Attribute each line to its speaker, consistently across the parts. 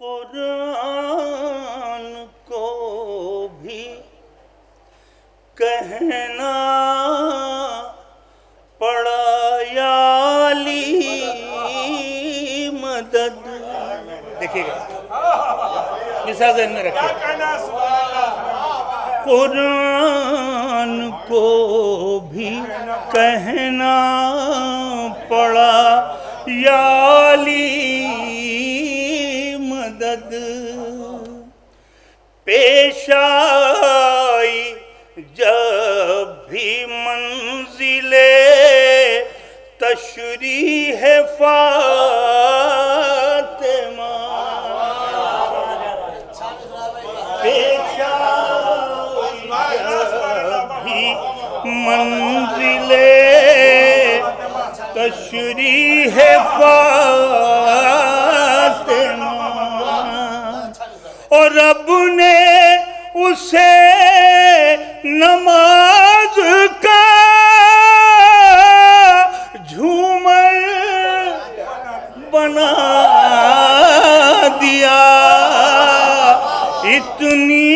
Speaker 1: قرآن کو بھی کہنا پڑا یا علی مدد. دیکھیے گا مثال ذہن میں رکھیے. قرآن کو بھی کہنا پڑا یا علی مدد. پیش آئی جب بھی منزل تشریح فاطمہ. پیش آئی جب بھی منزل تشریح فاطمہ اور رب نے اسے نماز کا جھومر بنا دیا. اتنی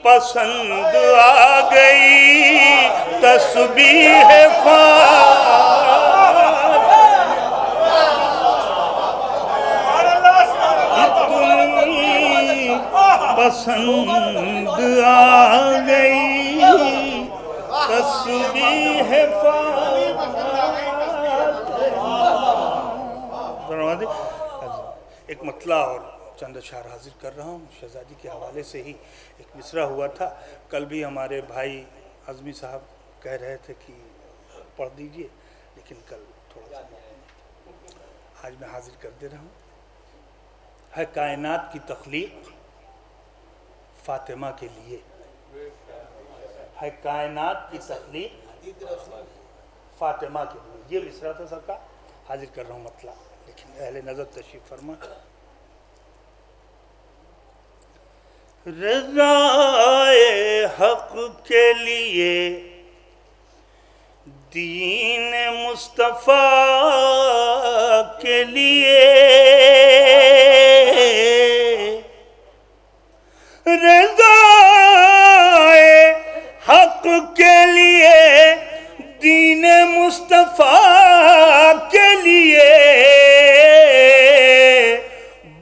Speaker 1: پسند آ گئی تسبیح پسند آ گئی تسبیح ایک مطلع اور چند اشعار حاضر کر رہا ہوں. شہزادی کے حوالے سے ہی ایک مصرع ہوا تھا. کل بھی ہمارے بھائی عظمی صاحب کہہ رہے تھے کہ پڑھ دیجئے، لیکن کل تھوڑا سا آج میں حاضر کر دے رہا ہوں. ہے کائنات کی تخلیق فاطمہ کے لیے. ہے کائنات کی تخلیق فاطمہ کے لیے. یہ مصرع تھا سرکار. حاضر کر رہا ہوں مطلع، لیکن اہل نظر تشریف فرما. رضائے حق کے لیے دین مصطفیٰ کے لیے رضائے حق کے لیے دین مصطفیٰ کے لیے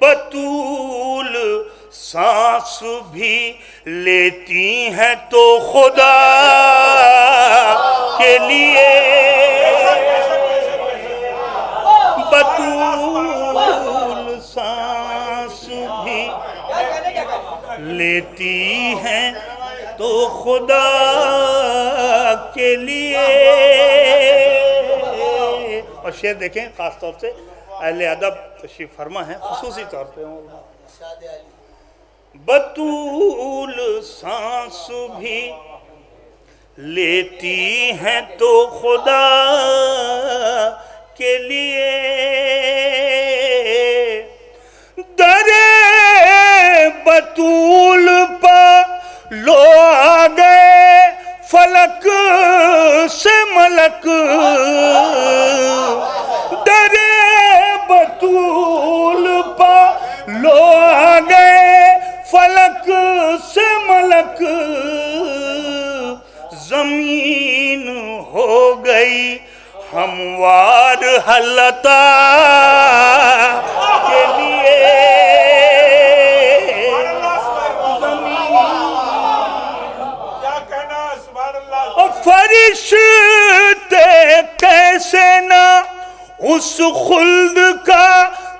Speaker 1: بطول سانس بھی لیتی ہیں تو خدا کے لیے. بطول سانس بھی لیتی ہیں تو خدا کے لیے. اور شعر دیکھیں خاص طور سے اہل ادب تشریف فرما ہے خصوصی طور پہ. بطول سانس بھی لیتی ہیں تو خدا کے لیے در بطول پا لو آ گئے فلک سے ملک. در بطول پا لو آ گئے فلک سے ملک. زمین ہو گئی ہموار حلتا کے لیے. اور فرشتے کیسے نہ اس خلد کا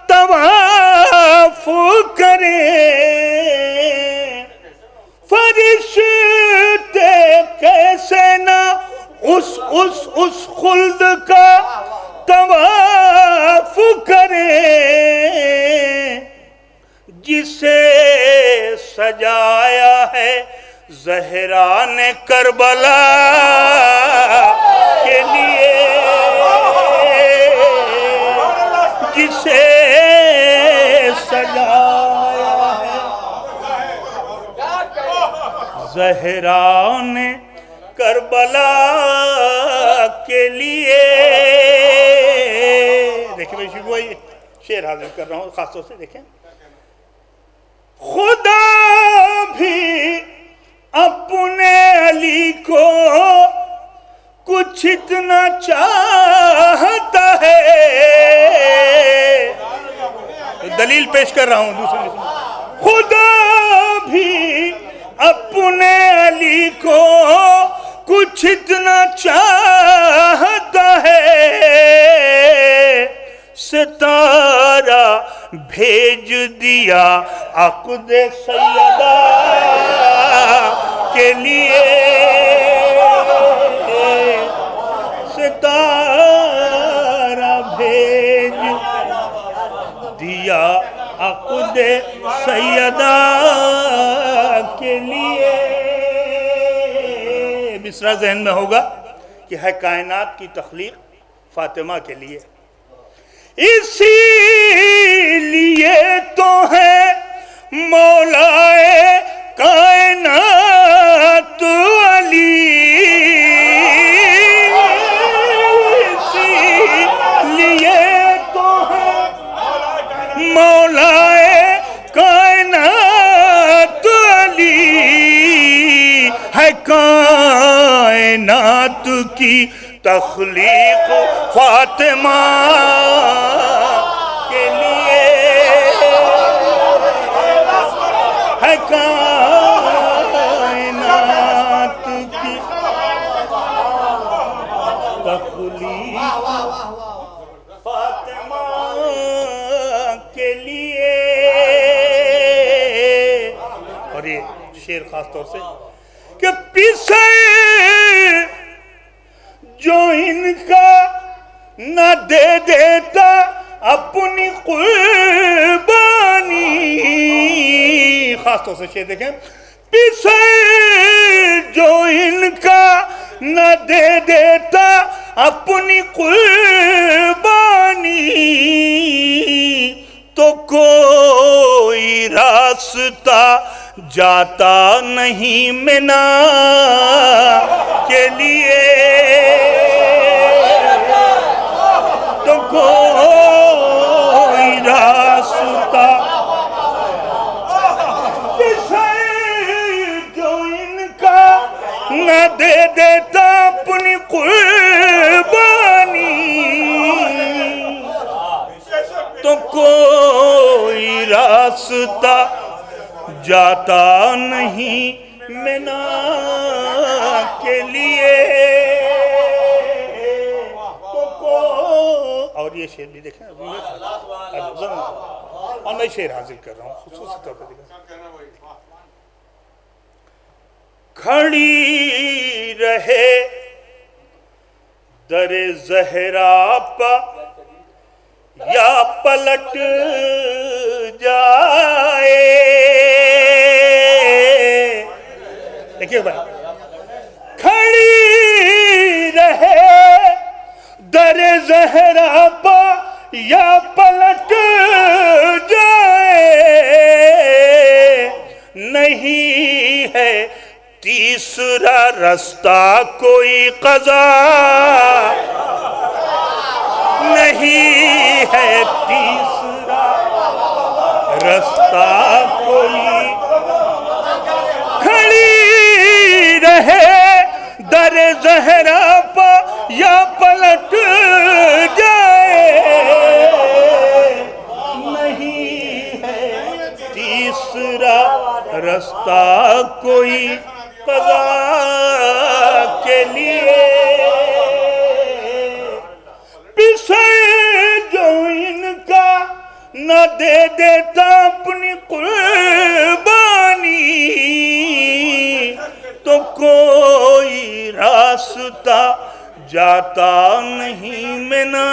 Speaker 1: طواف کریں. فرشتے کیسے نہ اس خلد کا طواف کریں جسے سجایا ہے زہرا نے کربلا کے لیے. جسے سجایا ہے زہرا نے کربلا کے لیے. دیکھیں میں شعر حاضر کر رہا ہوں خاص طور سے. دیکھیں بھی اپنے علی کو کچھ اتنا چاہتا ہے. دلیل پیش کر رہا ہوں دوسرے. خدا بھی اپنے علی کو کچھ اتنا چاہتا ہے. ستارہ بھیج دیا عقد سیدہ کے لیے. ستارہ بھیج دیا عقد سیدہ کے لیے. مصرع ذہن میں ہوگا کہ ہے کائنات کی تخلیق فاطمہ کے لیے. اسی لیے تو ہے مولا کائنات علی. اسی لیے تو ہے مولا کائنات علی. ہے کائنات کی تخلیق فاطمہ کے لیے. ہے کائنات کی تخلیق فاطمہ کے لیے. اور یہ شعر خاص طور سے کہ پیچھے جو ان کا نہ دے دیتا اپنی قربانی. خاص طور سے شعر دیکھیں. پیچھے جو ان کا نہ دے دیتا اپنی قربانی تو کوئی راستہ جاتا نہیں منا کے لیے. تو کوئی راستہ جو ان کا نہ دے دیتا اپنی قربانی تو کوئی راستہ جاتا نہیں منا کے لیے. اور یہ شعر بھی دیکھیں اور میں شعر حاضر کر رہا ہوں خصوصی طور پر. کھڑی رہے در زہرا پا یا پلٹ جائے. دیکھیے بھائی. کھڑی رہے در زہرا پا یا پلٹ جائے. نہیں ہے تیسرا رستہ کوئی قضا. نہیں ہے تیسرا رستہ کوئی. کھڑی رہے در زہرا پا یا پلٹ جائے. نہیں ہے تیسرا رستہ کوئی قضا کے لیے. پیچھے جو ان کا نہ دے دیتا اپنی قربانی تو کوئی راستہ جاتا نہیں منا